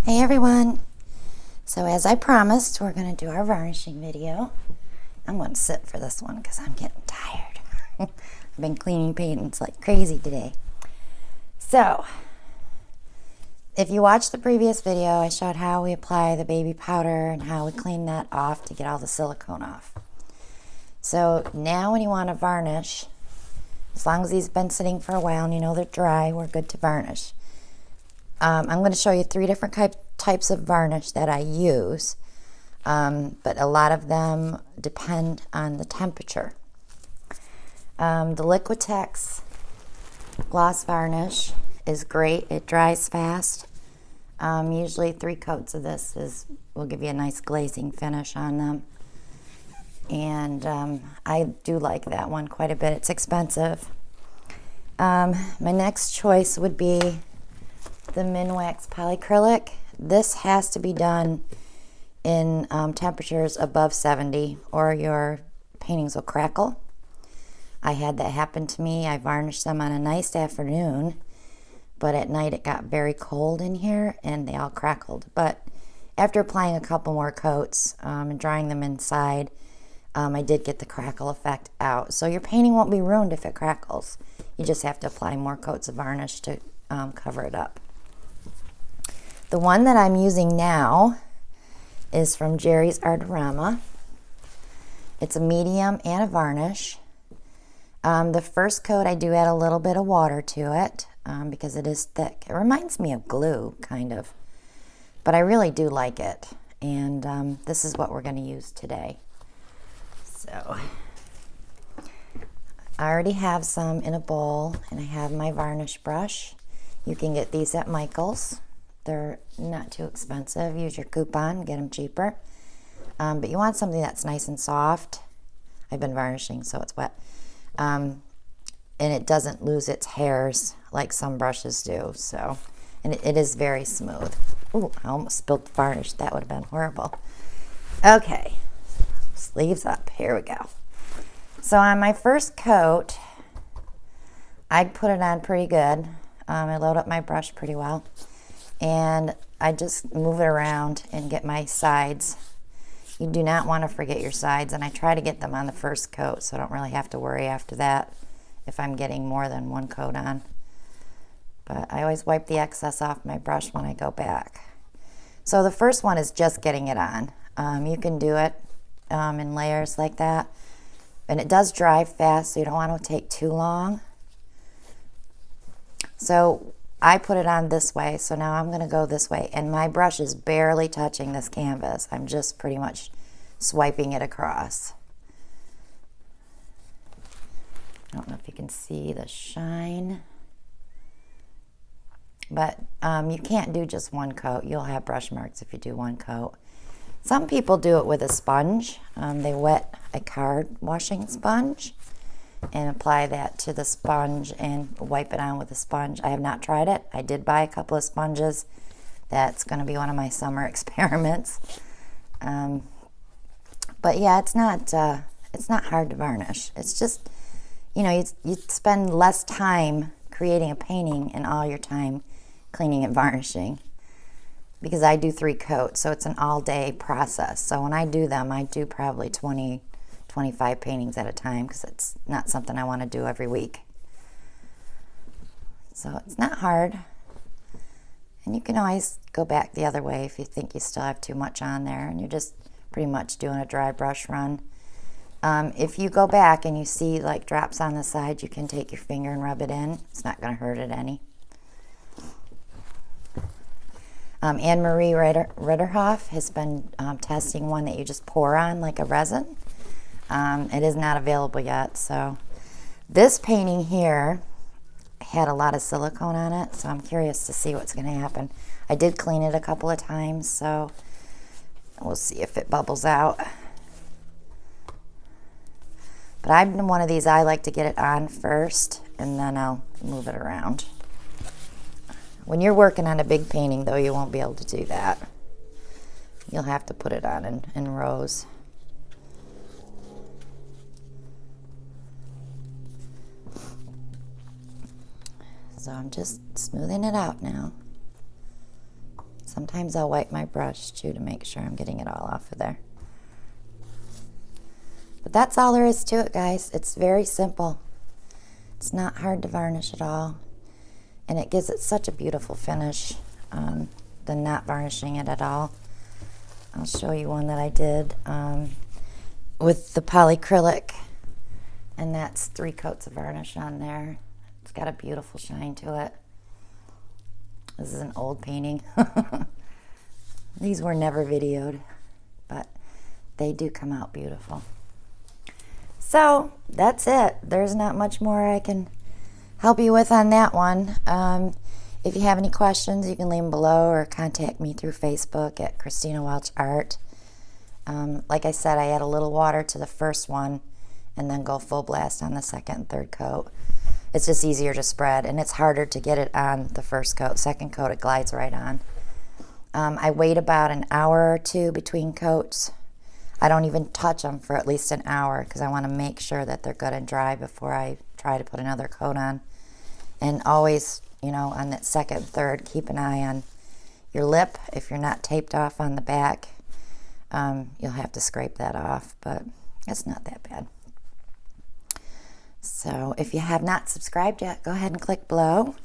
Hey everyone! So as I promised, we're going to do our varnishing video. I'm going to sit for this one because I'm getting tired. I've been cleaning paintings like crazy today. So, if you watched the previous video, I showed how we apply the baby powder and how we clean that off to get all the silicone off. So now when you want to varnish, as long as these have been sitting for a while and you know they're dry, we're good to varnish. I'm going to show you 3 different types of varnish that I use, but a lot of them depend on the temperature. The Liquitex gloss varnish is great. It dries fast. Usually 3 coats of this will give you a nice glazing finish on them. And I do like that one quite a bit. It's expensive. My next choice would be the Wax Polycrylic. This has to be done in temperatures above 70 or your paintings will crackle. I had that happen to me. I varnished them on a nice afternoon, but at night it got very cold in here and they all crackled. But after applying a couple more coats and drying them inside, I did get the crackle effect out. So your painting won't be ruined if it crackles. You just have to apply more coats of varnish to cover it up. The one that I'm using now is from Jerry's Artarama. It's a medium and a varnish. The first coat I do add a little bit of water to it because it is thick. It reminds me of glue, kind of. But I really do like it. And this is what we're going to use today. So I already have some in a bowl and I have my varnish brush. You can get these at Michael's. They're not too expensive. Use your coupon, get them cheaper. But you want something that's nice and soft. I've been varnishing, so it's wet. And it doesn't lose its hairs like some brushes do. So, and it is very smooth. Ooh, I almost spilled the varnish. That would have been horrible. Okay, sleeves up. Here we go. So on my first coat, I put it on pretty good. I load up my brush pretty well. And I just move it around and get my sides. You do not want to forget your sides, and I try to get them on the first coat so I don't really have to worry after that if I'm getting more than one coat on. But I always wipe the excess off my brush when I go back. So the first one is just getting it on. You can do it in layers like that. And it does dry fast, so you don't want to take too long. So I put it on this way, so now I'm going to go this way. And my brush is barely touching this canvas. I'm just pretty much swiping it across. I don't know if you can see the shine. But you can't do just one coat. You'll have brush marks if you do one coat. Some people do it with a sponge. They wet a card washing sponge and apply that to the sponge and wipe it on with a sponge. I have not tried it. I did buy a couple of sponges. That's going to be one of my summer experiments. But yeah, it's not hard to varnish. It's just, you know, you spend less time creating a painting and all your time cleaning and varnishing. Because I do 3 coats, so it's an all-day process. So when I do them, I do probably 20, 25 paintings at a time because it's not something I want to do every week. So it's not hard. And you can always go back the other way if you think you still have too much on there and you're just pretty much doing a dry brush run. If you go back and you see like drops on the side, you can take your finger and rub it in. It's not going to hurt it any. Anne-Marie Ritterhoff has been testing one that you just pour on like a resin. It is not available yet. So this painting here had a lot of silicone on it, so I'm curious to see what's going to happen. I did clean it a couple of times, so we'll see if it bubbles out. But I'm one of these, I like to get it on first, and then I'll move it around. When you're working on a big painting, though, you won't be able to do that. You'll have to put it on in rows. So I'm just smoothing it out now. Sometimes I'll wipe my brush too to make sure I'm getting it all off of there. But that's all there is to it, guys. It's very simple. It's not hard to varnish at all. And it gives it such a beautiful finish than not varnishing it at all. I'll show you one that I did with the polycrylic. And that's 3 coats of varnish on there. It's got a beautiful shine to it. This is an old painting. These were never videoed, but they do come out beautiful. So that's it. There's not much more I can help you with on that one. If you have any questions, you can leave them below or contact me through Facebook at Christina Welch Art. Like I said, I add a little water to the first one and then go full blast on the second and third coat. It's just easier to spread, and it's harder to get it on the first coat. Second coat, it glides right on. I wait about an hour or 2 between coats. I don't even touch them for at least an hour because I want to make sure that they're good and dry before I try to put another coat on. And always, you know, on that second, third, keep an eye on your lip. If you're not taped off on the back, you'll have to scrape that off, but it's not that bad. So if you have not subscribed yet, go ahead and click below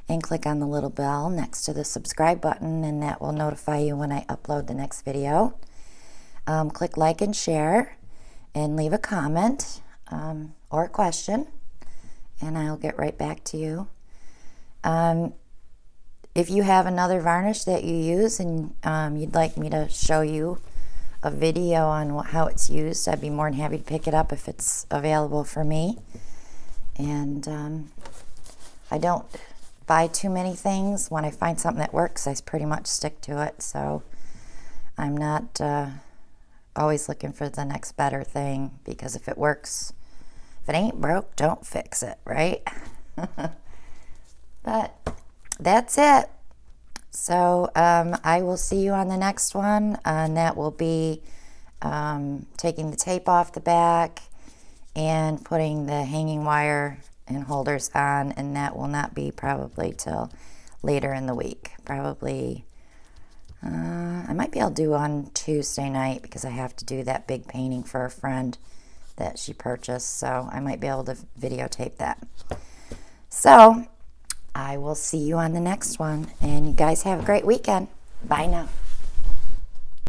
and click on the little bell next to the subscribe button, and that will notify you when I upload the next video. Click like and share and leave a comment or a question, and I'll get right back to you. If you have another varnish that you use and you'd like me to show you a video on how it's used, I'd be more than happy to pick it up if it's available for me. And I don't buy too many things. When I find something that works, I pretty much stick to it. So I'm not always looking for the next better thing, because if it works, if it ain't broke, don't fix it, right? But that's it. So I will see you on the next one, and that will be taking the tape off the back and putting the hanging wire and holders on, and that will not be probably till later in the week. Probably I might be able to do on Tuesday night, because I have to do that big painting for a friend that she purchased, so I might be able to videotape that. So I will see you on the next one, and you guys have a great weekend. Bye now.